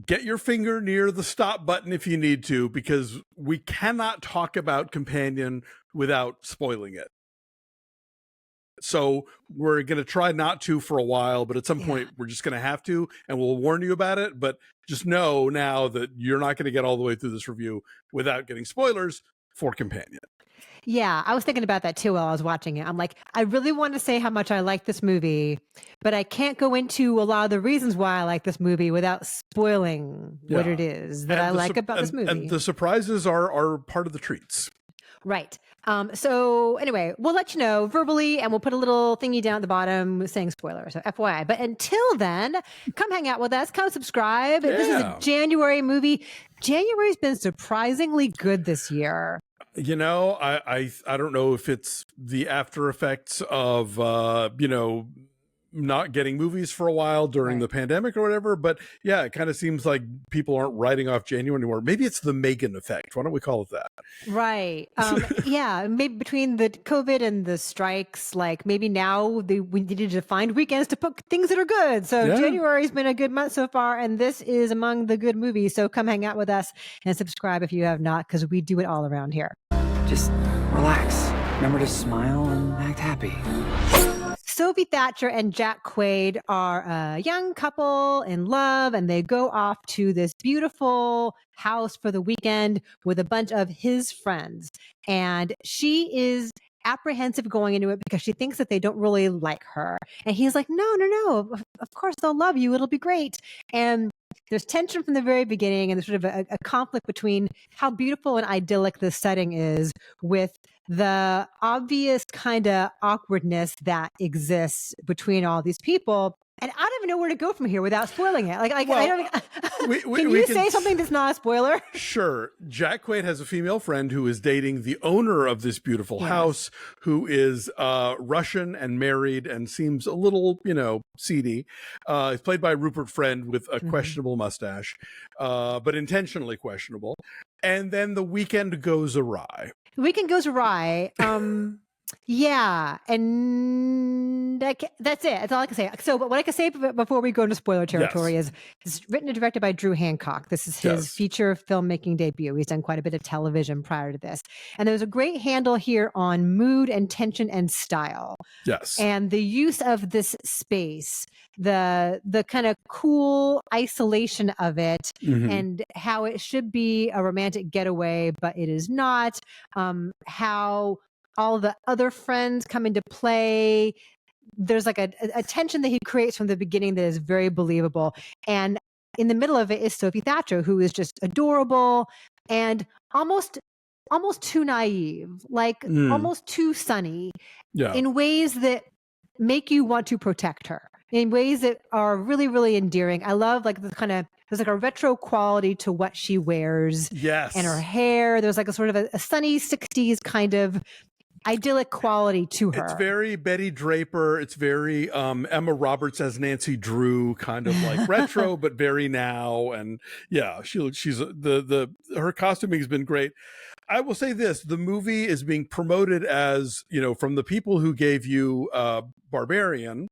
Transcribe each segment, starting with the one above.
get your finger near the stop button if you need to, because we cannot talk about Companion without spoiling it. So we're going to try not to for a while, but at some point we're just going to have to, and we'll warn you about it. But just know now that you're not going to get all the way through this review without getting spoilers for Companion. Yeah, I was thinking about that too while I was watching it. I'm like, I really want to say how much I like this movie, but I can't go into a lot of the reasons why I like this movie without spoiling what it is that I like about this movie. And the surprises are part of the treats. Right. So anyway, we'll let you know verbally, and we'll put a little thingy down at the bottom saying spoiler. So FYI. But until then, come hang out with us. Come subscribe. This is a January movie. January's been surprisingly good this year. You know, I don't know if it's the after effects of not getting movies for a while during the pandemic or whatever, but yeah, it kind of seems like people aren't writing off January anymore. Maybe it's the Megan effect. Why don't we call it that? Right. Yeah, maybe between the COVID and the strikes, like maybe now we needed to find weekends to put things that are good. So January's been a good month so far, and this is among the good movies. So come hang out with us and subscribe if you have not, because we do it all around here. Just relax. Remember to smile and act happy. Sophie Thatcher and Jack Quaid are a young couple in love, and they go off to this beautiful house for the weekend with a bunch of his friends. And she is apprehensive going into it because she thinks that they don't really like her. And he's like, no, of course they'll love you. It'll be great. And there's tension from the very beginning, and there's sort of a conflict between how beautiful and idyllic this setting is with the obvious kind of awkwardness that exists between all these people. And I don't even know where to go from here without spoiling it. I don't. Can you say something that's not a spoiler? Sure. Jack Quaid has a female friend who is dating the owner of this beautiful house, who is Russian and married and seems a little, seedy. He's played by Rupert Friend with a questionable mustache, but intentionally questionable. And then the weekend goes awry. The weekend goes awry. Yeah, and that's it. That's all I can say. So, but what I can say before we go into spoiler territory is it's written and directed by Drew Hancock. This is his feature filmmaking debut. He's done quite a bit of television prior to this. And there's a great handle here on mood and tension and style. Yes. And the use of this space, the kind of cool isolation of it, and how it should be a romantic getaway, but it is not. How all the other friends come into play. There's like a tension that he creates from the beginning that is very believable. And in the middle of it is Sophie Thatcher, who is just adorable and almost too naive, like almost too sunny in ways that make you want to protect her, in ways that are really, really endearing. I love like the kind of, there's like a retro quality to what she wears and her hair. There's like a sort of a sunny 60s kind of idyllic quality to her. It's very Betty Draper. It's very Emma Roberts as Nancy Drew, kind of like retro, but very now. And yeah, she's her costuming has been great. I will say this: the movie is being promoted as, from the people who gave you Barbarian.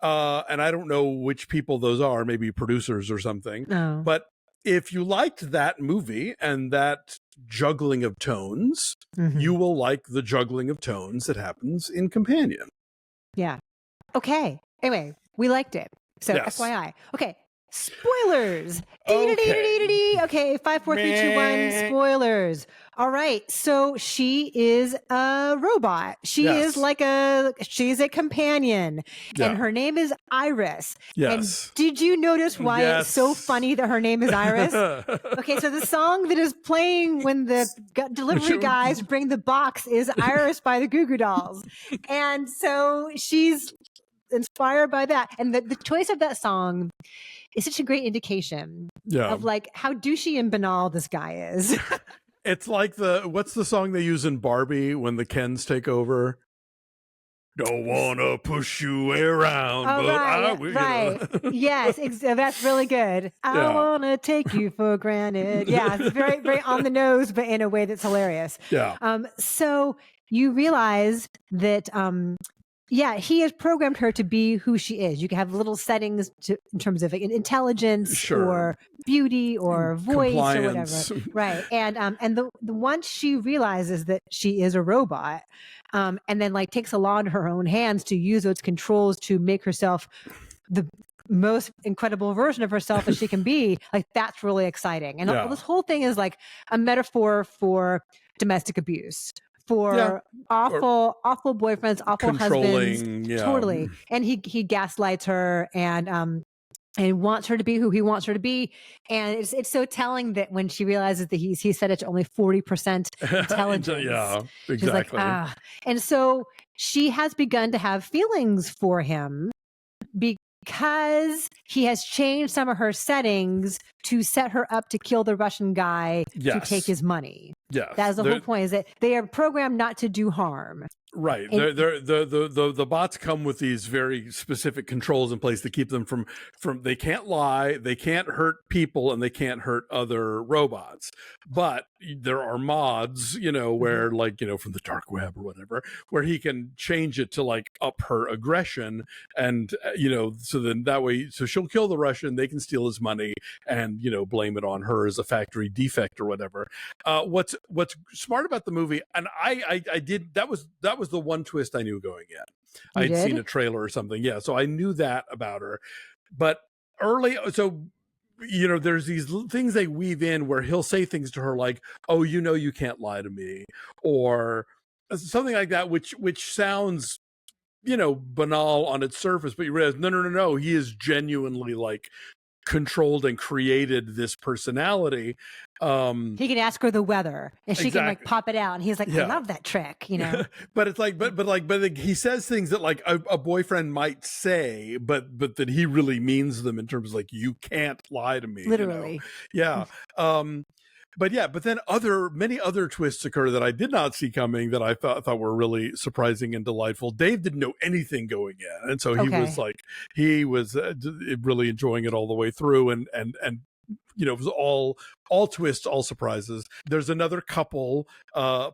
And I don't know which people those are, maybe producers or something. Oh. But if you liked that movie and that juggling of tones, you will like the juggling of tones that happens in Companion. Yeah. Okay. Anyway, we liked it. So FYI. Okay. Spoilers. Okay. 5, 4, 3, 2, 1. Spoilers. All right. So she is a robot. She is she's a companion, and her name is Iris. Yes. And did you notice why it's so funny that her name is Iris? Okay. So the song that is playing when the delivery guys bring the box is Iris by the Goo Goo Dolls. And so she's inspired by that. And the choice of that song is such a great indication of like how douchey and banal this guy is. It's like what's the song they use in Barbie when the Kens take over? Don't wanna push you around, but I will. Right. Yes, that's really good. I wanna take you for granted. Yeah, it's very, very on the nose, but in a way that's hilarious. Yeah. So you realize that Yeah, he has programmed her to be who she is. You can have little settings in terms of intelligence or beauty or voice or whatever. Right. And the once she realizes that she is a robot, and then like takes the law in her own hands to use those controls to make herself the most incredible version of herself as she can be, like that's really exciting. And this whole thing is like a metaphor for domestic abuse, for awful boyfriends, awful husbands, totally. And he gaslights her and wants her to be who he wants her to be. And it's so telling that when she realizes that he said it's only 40% intelligence. Yeah, exactly. She's like, ah. And so she has begun to have feelings for him because he has changed some of her settings to set her up to kill the Russian guy to take his money. Yes. That's the whole point, is that they are programmed not to do harm. Right. The bots come with these very specific controls in place to keep them from they can't lie, they can't hurt people, and they can't hurt other robots. But there are mods, where like, from the dark web or whatever, where he can change it to like up her aggression and, so then that way, so she'll kill the Russian, they can steal his money and, blame it on her as a factory defect or whatever. What's smart about the movie, and I did, that was the one twist I knew going in. I'd seen a trailer or something. Yeah. So I knew that about her, but there's these things they weave in where he'll say things to her like, oh, you can't lie to me, or something like that, which sounds, banal on its surface, but you realize, no, he is genuinely like controlled and created this personality. He can ask her the weather and she can like pop it out, and he's like, I love that trick, But it's like, but he says things that like a boyfriend might say, but that he really means them in terms of like, you can't lie to me, literally. But then many other twists occur that I did not see coming, that I thought were really surprising and delightful. Dave didn't know anything going in, and so he was really enjoying it all the way through, and it was all twists, all surprises. There's another couple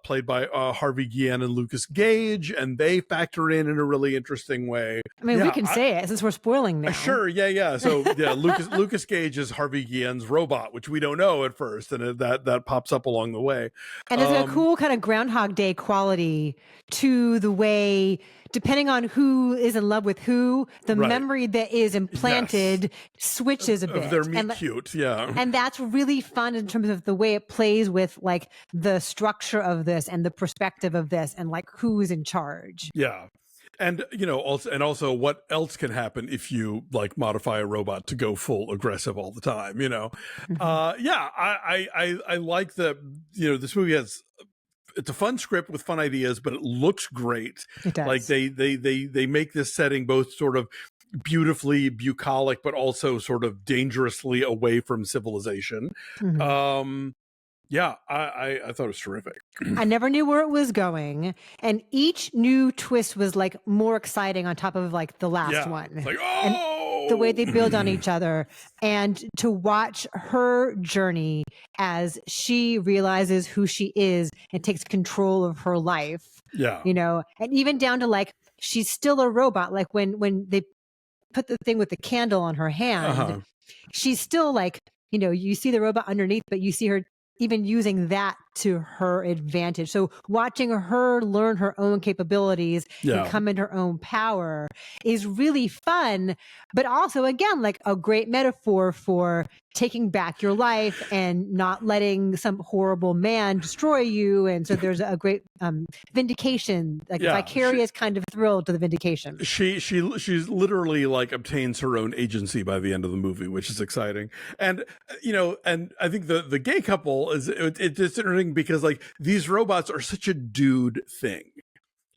played by Harvey Guillén and Lukas Gage, and they factor in a really interesting way. I mean, we can say it since we're spoiling now. Sure, yeah. So Lukas Gage is Harvey Guillén's robot, which we don't know at first, and that pops up along the way. And there's a cool kind of Groundhog Day quality to the way, depending on who is in love with who, the memory that is implanted switches a bit. They're cute, yeah. And that's really fun in terms of the way it plays with like the structure of this and the perspective of this and like who's in charge. Yeah. And also what else can happen if you like modify a robot to go full aggressive all the time, I like this movie it's a fun script with fun ideas, but it looks great. It does. Like they make this setting both sort of beautifully bucolic, but also sort of dangerously away from civilization. I thought it was terrific. I never knew where it was going, and each new twist was like more exciting on top of like the last one. Like, and the way they build on each other, and to watch her journey as she realizes who she is and takes control of her life. And even down to like, she's still a robot. Like when they put the thing with the candle on her hand, she's still like, you see the robot underneath, but you see her even using that to her advantage. So watching her learn her own capabilities and come in her own power is really fun, but also, again, like a great metaphor for taking back your life and not letting some horrible man destroy you. And so there's a great vindication, like vicarious kind of thrill to the vindication. She's literally like obtains her own agency by the end of the movie, which is exciting. And and I think the gay couple it's interesting because like these robots are such a dude thing.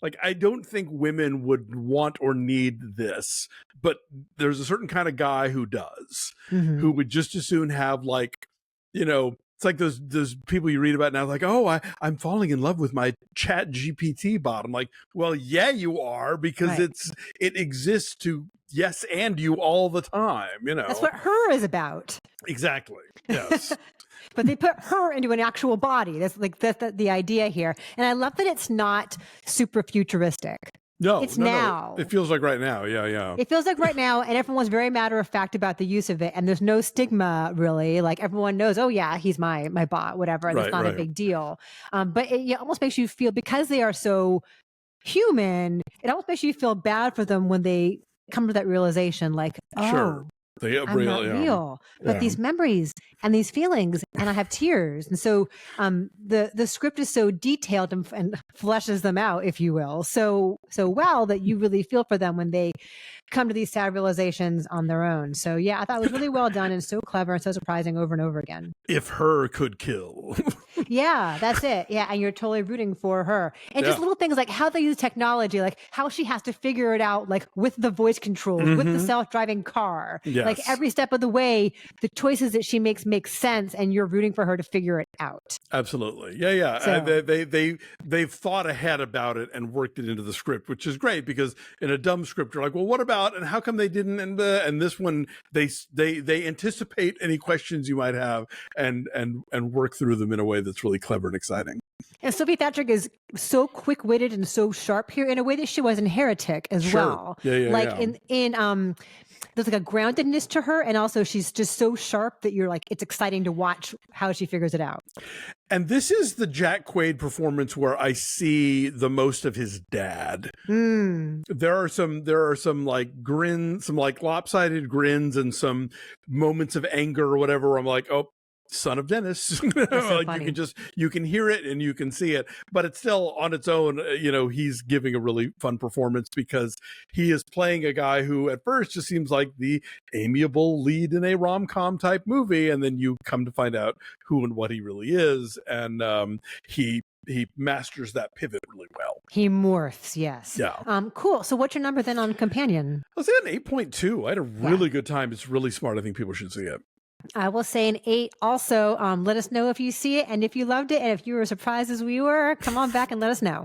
Like, I don't think women would want or need this, but there's a certain kind of guy who does, who would just as soon have like, it's like those people you read about now, like, oh, I'm falling in love with my Chat GPT bot. I'm like, well, yeah, you are, because it exists to yes and you all the time. That's what her is about. Exactly. Yes. But they put her into an actual body. That's the idea here. And I love that it's not super futuristic. No, it's no, now. No. It feels like right now. Yeah. It feels like right now, and everyone's very matter of fact about the use of it, and there's no stigma really. Like everyone knows, oh yeah, he's my bot, whatever. And it's not a big deal. But it almost makes you feel, because they are so human, it almost makes you feel bad for them when they come to that realization, like, oh, sure. I'm not real, but these memories and these feelings, and I have tears. And so the script is so detailed and fleshes them out, if you will, so well that you really feel for them when they come to these sad realizations on their own. So yeah, I thought it was really well done and so clever and so surprising over and over again. If her could kill. Yeah, that's it. Yeah, and you're totally rooting for her. And just little things like how they use technology, like how she has to figure it out, like with the voice controls, with the self-driving car. Yes. Like every step of the way, the choices that she makes make sense, and you're rooting for her to figure it out. Absolutely. Yeah. So, they've thought ahead about it and worked it into the script, which is great, because in a dumb script, you're like, well, what about, and how come they didn't? And this one, they anticipate any questions you might have and work through them in a way that's really clever and exciting. And Sophie Thatcher is so quick-witted and so sharp here in a way that she was in Heretic as well. In there's like a groundedness to her, and also she's just so sharp that you're like, it's exciting to watch how she figures it out. And this is the Jack Quaid performance where I see the most of his dad. There are some like grins, some like lopsided grins, and some moments of anger or whatever, where I'm like, oh, son of Dennis. So like you can hear it and you can see it, but it's still on its own. He's giving a really fun performance, because he is playing a guy who at first just seems like the amiable lead in a rom-com type movie, and then you come to find out who and what he really is, and he masters that pivot really well. He morphs, yes. Yeah. Cool. So what's your number then on Companion? I was at an 8.2. I had a really good time. It's really smart. I think people should see it. I will say an 8 also. Let us know if you see it and if you loved it, and if you were as surprised as we were, come on back and let us know.